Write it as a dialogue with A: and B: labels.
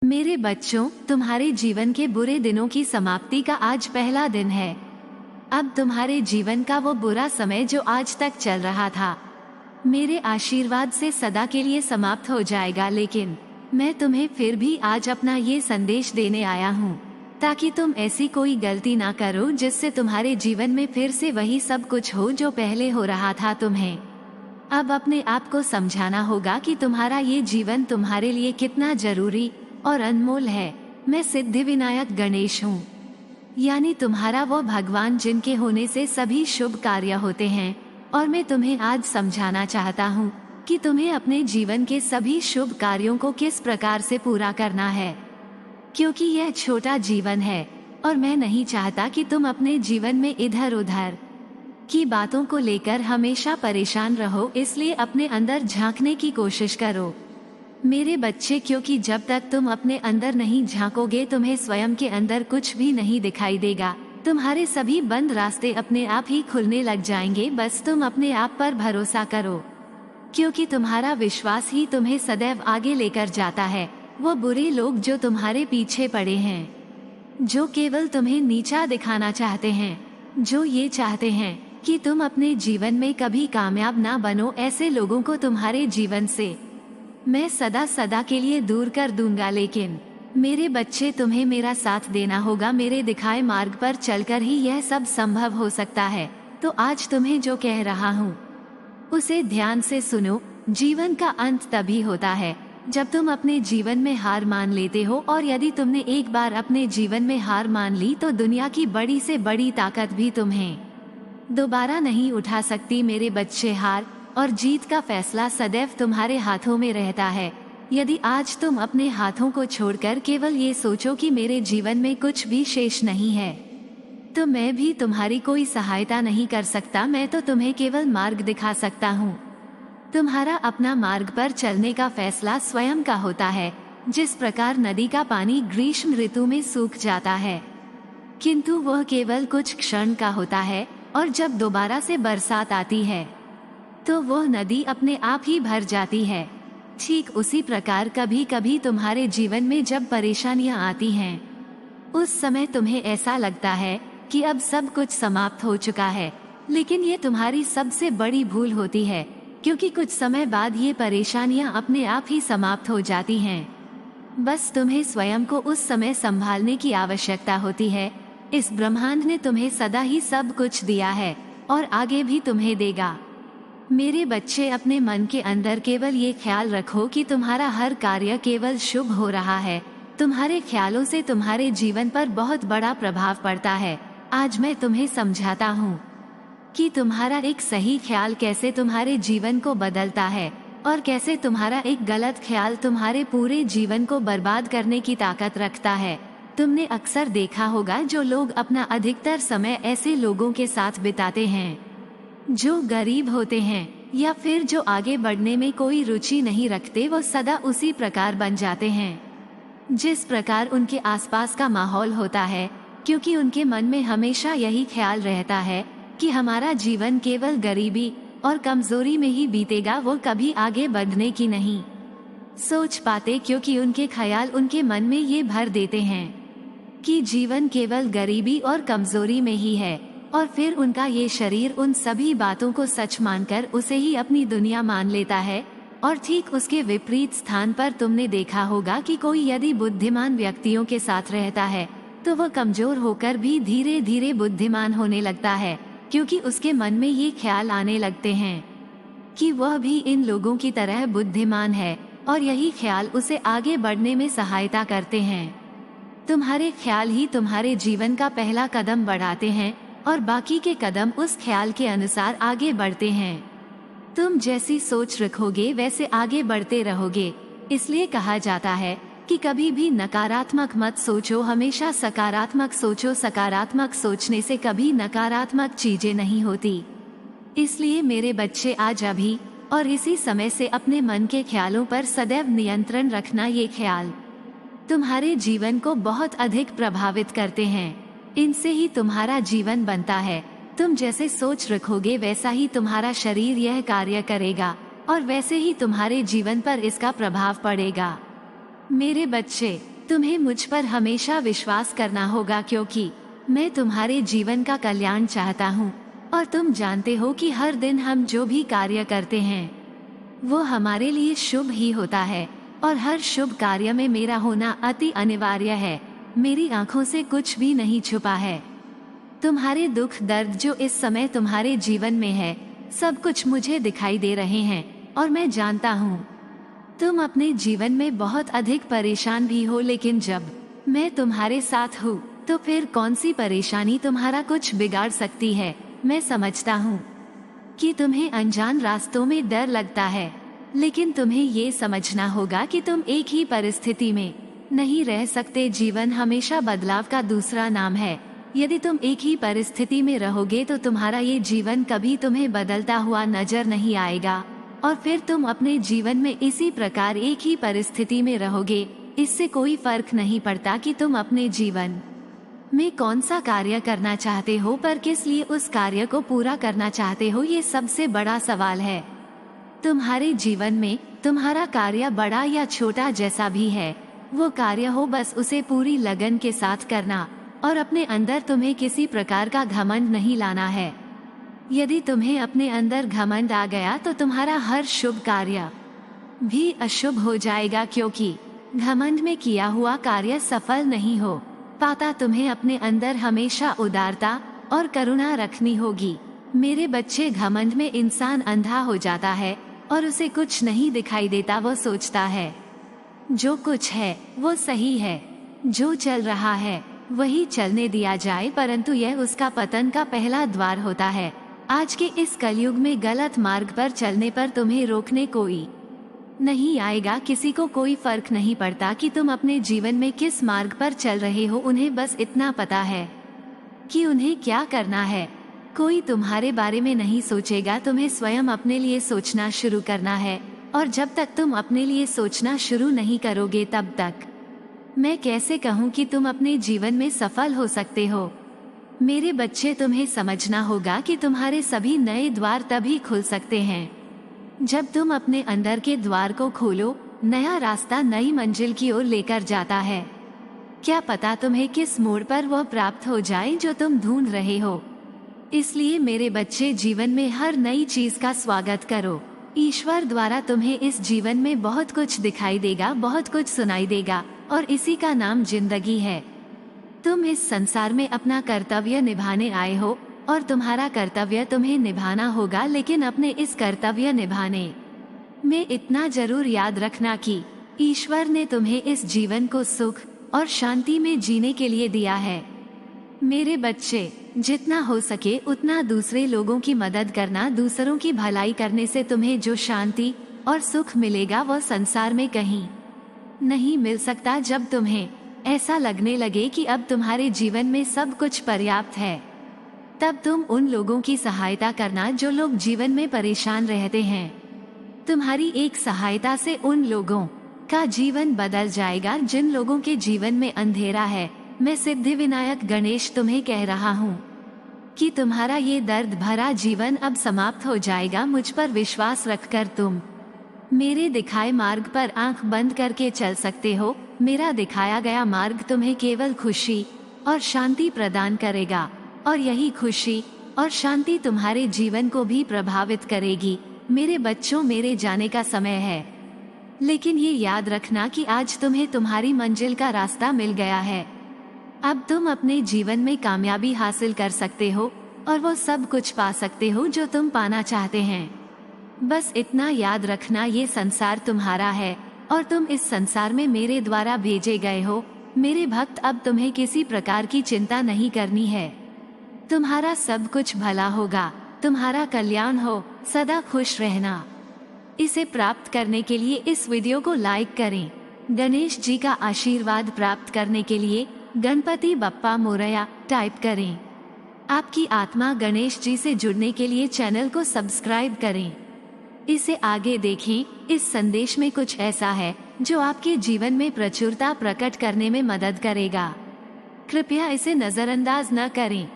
A: मेरे बच्चों, तुम्हारे जीवन के बुरे दिनों की समाप्ति का आज पहला दिन है। अब तुम्हारे जीवन का वो बुरा समय जो आज तक चल रहा था, मेरे आशीर्वाद से सदा के लिए समाप्त हो जाएगा। लेकिन मैं तुम्हें फिर भी आज अपना ये संदेश देने आया हूँ, ताकि तुम ऐसी कोई गलती ना करो जिससे तुम्हारे जीवन में फिर से वही सब कुछ हो जो पहले हो रहा था। तुम्हें अब अपने आप को समझाना होगा कि तुम्हारा ये जीवन तुम्हारे लिए कितना जरूरी और अनमोल है। मैं सिद्धिविनायक गणेश हूँ, यानी तुम्हारा वो भगवान जिनके होने से सभी शुभ कार्य होते हैं। और मैं तुम्हें आज समझाना चाहता हूँ कि तुम्हें अपने जीवन के सभी शुभ कार्यों को किस प्रकार से पूरा करना है, क्योंकि यह छोटा जीवन है और मैं नहीं चाहता कि तुम अपने जीवन में इधर उधर की बातों को लेकर हमेशा परेशान रहो। इसलिए अपने अंदर झांकने की कोशिश करो मेरे बच्चे, क्योंकि जब तक तुम अपने अंदर नहीं झांकोगे तुम्हें स्वयं के अंदर कुछ भी नहीं दिखाई देगा। तुम्हारे सभी बंद रास्ते अपने आप ही खुलने लग जाएंगे। बस तुम अपने आप पर भरोसा करो, क्योंकि तुम्हारा विश्वास ही तुम्हें सदैव आगे लेकर जाता है। वो बुरे लोग जो तुम्हारे पीछे पड़े हैं, जो केवल तुम्हें नीचा दिखाना चाहते हैं, जो ये चाहते हैं कि तुम अपने जीवन में कभी कामयाब ना बनो, ऐसे लोगों को तुम्हारे जीवन से मैं सदा सदा के लिए दूर कर दूंगा। लेकिन मेरे बच्चे, तुम्हें मेरा साथ देना होगा। मेरे दिखाए मार्ग पर चलकर ही यह सब संभव हो सकता है। तो आज तुम्हें जो कह रहा हूँ उसे ध्यान से सुनो। जीवन का अंत तभी होता है जब तुम अपने जीवन में हार मान लेते हो, और यदि तुमने एक बार अपने जीवन में हार मान ली तो दुनिया की बड़ी से बड़ी ताकत भी तुम्हें दोबारा नहीं उठा सकती। मेरे बच्चे, हार और जीत का फैसला सदैव तुम्हारे हाथों में रहता है। यदि आज तुम अपने हाथों को छोड़कर केवल ये सोचो कि मेरे जीवन में कुछ भी शेष नहीं है, तो मैं भी तुम्हारी कोई सहायता नहीं कर सकता। मैं तो तुम्हें केवल मार्ग दिखा सकता हूँ। तुम्हारा अपना मार्ग पर चलने का फैसला स्वयं का होता है। जिस प्रकार नदी का पानी ग्रीष्म ऋतु में सूख जाता है, किंतु वह केवल कुछ क्षण का होता है, और जब दोबारा से बरसात आती है तो वह नदी अपने आप ही भर जाती है। ठीक उसी प्रकार कभी कभी तुम्हारे जीवन में जब परेशानियां आती हैं, उस समय तुम्हें ऐसा लगता है कि अब सब कुछ समाप्त हो चुका है। लेकिन ये तुम्हारी सबसे बड़ी भूल होती है, क्योंकि कुछ समय बाद ये परेशानियां अपने आप ही समाप्त हो जाती हैं। बस तुम्हें स्वयं को उस समय संभालने की आवश्यकता होती है। इस ब्रह्मांड ने तुम्हें सदा ही सब कुछ दिया है और आगे भी तुम्हें देगा। मेरे बच्चे, अपने मन के अंदर केवल ये ख्याल रखो कि तुम्हारा हर कार्य केवल शुभ हो रहा है। तुम्हारे ख्यालों से तुम्हारे जीवन पर बहुत बड़ा प्रभाव पड़ता है। आज मैं तुम्हें समझाता हूँ कि तुम्हारा एक सही ख्याल कैसे तुम्हारे जीवन को बदलता है, और कैसे तुम्हारा एक गलत ख्याल तुम्हारे पूरे जीवन को बर्बाद करने की ताकत रखता है। तुमने अक्सर देखा होगा, जो लोग अपना अधिकतर समय ऐसे लोगों के साथ बिताते हैं जो गरीब होते हैं, या फिर जो आगे बढ़ने में कोई रुचि नहीं रखते, वो सदा उसी प्रकार बन जाते हैं जिस प्रकार उनके आसपास का माहौल होता है। क्योंकि उनके मन में हमेशा यही ख्याल रहता है कि हमारा जीवन केवल गरीबी और कमजोरी में ही बीतेगा। वो कभी आगे बढ़ने की नहीं सोच पाते, क्योंकि उनके ख्याल उनके मन में ये भर देते हैं कि जीवन केवल गरीबी और कमजोरी में ही है। और फिर उनका ये शरीर उन सभी बातों को सच मानकर उसे ही अपनी दुनिया मान लेता है। और ठीक उसके विपरीत स्थान पर तुमने देखा होगा कि कोई यदि बुद्धिमान व्यक्तियों के साथ रहता है तो वह कमजोर होकर भी धीरे धीरे बुद्धिमान होने लगता है, क्योंकि उसके मन में ये ख्याल आने लगते हैं कि वह भी इन लोगों की तरह बुद्धिमान है, और यही ख्याल उसे आगे बढ़ने में सहायता करते हैं। तुम्हारे ख्याल ही तुम्हारे जीवन का पहला कदम बढ़ाते हैं, और बाकी के कदम उस ख्याल के अनुसार आगे बढ़ते हैं। तुम जैसी सोच रखोगे वैसे आगे बढ़ते रहोगे। इसलिए कहा जाता है कि कभी भी नकारात्मक मत सोचो, हमेशा सकारात्मक सोचो। सकारात्मक सोचने से कभी नकारात्मक चीजें नहीं होती। इसलिए मेरे बच्चे, आज अभी और इसी समय से अपने मन के ख्यालों पर सदैव नियंत्रण रखना। ये ख्याल तुम्हारे जीवन को बहुत अधिक प्रभावित करते हैं। इनसे ही तुम्हारा जीवन बनता है। तुम जैसे सोच रखोगे वैसा ही तुम्हारा शरीर यह कार्य करेगा, और वैसे ही तुम्हारे जीवन पर इसका प्रभाव पड़ेगा। मेरे बच्चे, तुम्हें मुझ पर हमेशा विश्वास करना होगा, क्योंकि मैं तुम्हारे जीवन का कल्याण चाहता हूँ। और तुम जानते हो कि हर दिन हम जो भी कार्य करते हैं वो हमारे लिए शुभ ही होता है, और हर शुभ कार्य में मेरा होना अति अनिवार्य है। मेरी आंखों से कुछ भी नहीं छुपा है। तुम्हारे दुख दर्द जो इस समय तुम्हारे जीवन में है, सब कुछ मुझे दिखाई दे रहे हैं, और मैं जानता हूँ तुम अपने जीवन में बहुत अधिक परेशान भी हो, लेकिन जब मैं तुम्हारे साथ हूँ तो फिर कौन सी परेशानी तुम्हारा कुछ बिगाड़ सकती है। मैं समझता हूँ कि तुम्हें अनजान रास्तों में डर लगता है, लेकिन तुम्हें ये समझना होगा कि तुम एक ही परिस्थिति में नहीं रह सकते। जीवन हमेशा बदलाव का दूसरा नाम है। यदि तुम एक ही परिस्थिति में रहोगे तो तुम्हारा ये जीवन कभी तुम्हें बदलता हुआ नजर नहीं आएगा, और फिर तुम अपने जीवन में इसी प्रकार एक ही परिस्थिति में रहोगे। इससे कोई फर्क नहीं पड़ता कि तुम अपने जीवन में कौन सा कार्य करना चाहते हो, पर किस लिए उस कार्य को पूरा करना चाहते हो, ये सबसे बड़ा सवाल है। तुम्हारे जीवन में तुम्हारा कार्य बड़ा या छोटा जैसा भी है, वो कार्य हो, बस उसे पूरी लगन के साथ करना, और अपने अंदर तुम्हें किसी प्रकार का घमंड नहीं लाना है। यदि तुम्हें अपने अंदर घमंड आ गया तो तुम्हारा हर शुभ कार्य भी अशुभ हो जाएगा, क्योंकि घमंड में किया हुआ कार्य सफल नहीं हो पाता। तुम्हें अपने अंदर हमेशा उदारता और करुणा रखनी होगी। मेरे बच्चे, घमंड में इंसान अंधा हो जाता है और उसे कुछ नहीं दिखाई देता। वो सोचता है जो कुछ है वो सही है, जो चल रहा है वही चलने दिया जाए, परंतु यह उसका पतन का पहला द्वार होता है। आज के इस कलयुग में गलत मार्ग पर चलने पर तुम्हें रोकने कोई नहीं आएगा। किसी को कोई फर्क नहीं पड़ता कि तुम अपने जीवन में किस मार्ग पर चल रहे हो। उन्हें बस इतना पता है कि उन्हें क्या करना है। कोई तुम्हारे बारे में नहीं सोचेगा। तुम्हें स्वयं अपने लिए सोचना शुरू करना है, और जब तक तुम अपने लिए सोचना शुरू नहीं करोगे तब तक मैं कैसे कहूँ कि तुम अपने जीवन में सफल हो सकते हो। मेरे बच्चे, तुम्हें समझना होगा कि तुम्हारे सभी नए द्वार तभी खुल सकते हैं जब तुम अपने अंदर के द्वार को खोलो। नया रास्ता नई मंजिल की ओर लेकर जाता है। क्या पता तुम्हें किस मोड़ पर वह प्राप्त हो जाए जो तुम ढूंढ रहे हो। इसलिए मेरे बच्चे, जीवन में हर नई चीज का स्वागत करो। ईश्वर द्वारा तुम्हें इस जीवन में बहुत कुछ दिखाई देगा, बहुत कुछ सुनाई देगा, और इसी का नाम जिंदगी है। तुम इस संसार में अपना कर्तव्य निभाने आए हो, और तुम्हारा कर्तव्य तुम्हें निभाना होगा, लेकिन अपने इस कर्तव्य निभाने में इतना जरूर याद रखना कि ईश्वर ने तुम्हें इस जीवन को सुख और शांति में जीने के लिए दिया है। मेरे बच्चे, जितना हो सके उतना दूसरे लोगों की मदद करना। दूसरों की भलाई करने से तुम्हें जो शांति और सुख मिलेगा वह संसार में कहीं नहीं मिल सकता। जब तुम्हें ऐसा लगने लगे कि अब तुम्हारे जीवन में सब कुछ पर्याप्त है, तब तुम उन लोगों की सहायता करना जो लोग जीवन में परेशान रहते हैं। तुम्हारी एक सहायता से उन लोगों का जीवन बदल जाएगा जिन लोगों के जीवन में अंधेरा है। मैं सिद्धिविनायक गणेश तुम्हें कह रहा हूँ कि तुम्हारा ये दर्द भरा जीवन अब समाप्त हो जाएगा। मुझ पर विश्वास रखकर तुम मेरे दिखाए मार्ग पर आंख बंद करके चल सकते हो। मेरा दिखाया गया मार्ग तुम्हें केवल खुशी और शांति प्रदान करेगा, और यही खुशी और शांति तुम्हारे जीवन को भी प्रभावित करेगी। मेरे बच्चों, मेरे जाने का समय है, लेकिन ये याद रखना कि आज तुम्हें तुम्हारी मंजिल का रास्ता मिल गया है। अब तुम अपने जीवन में कामयाबी हासिल कर सकते हो, और वो सब कुछ पा सकते हो जो तुम पाना चाहते हैं। बस इतना याद रखना, ये संसार तुम्हारा है और तुम इस संसार में मेरे द्वारा भेजे गए हो। मेरे भक्त, अब तुम्हें किसी प्रकार की चिंता नहीं करनी है। तुम्हारा सब कुछ भला होगा, तुम्हारा कल्याण हो। सदा खुश रहना। इसे प्राप्त करने के लिए इस वीडियो को लाइक करें। गणेश जी का आशीर्वाद प्राप्त करने के लिए गणपति बप्पा मोरया टाइप करें। आपकी आत्मा गणेश जी से जुड़ने के लिए चैनल को सब्सक्राइब करें। इसे आगे देखें। इस संदेश में कुछ ऐसा है जो आपके जीवन में प्रचुरता प्रकट करने में मदद करेगा। कृपया इसे नजरअंदाज न करें।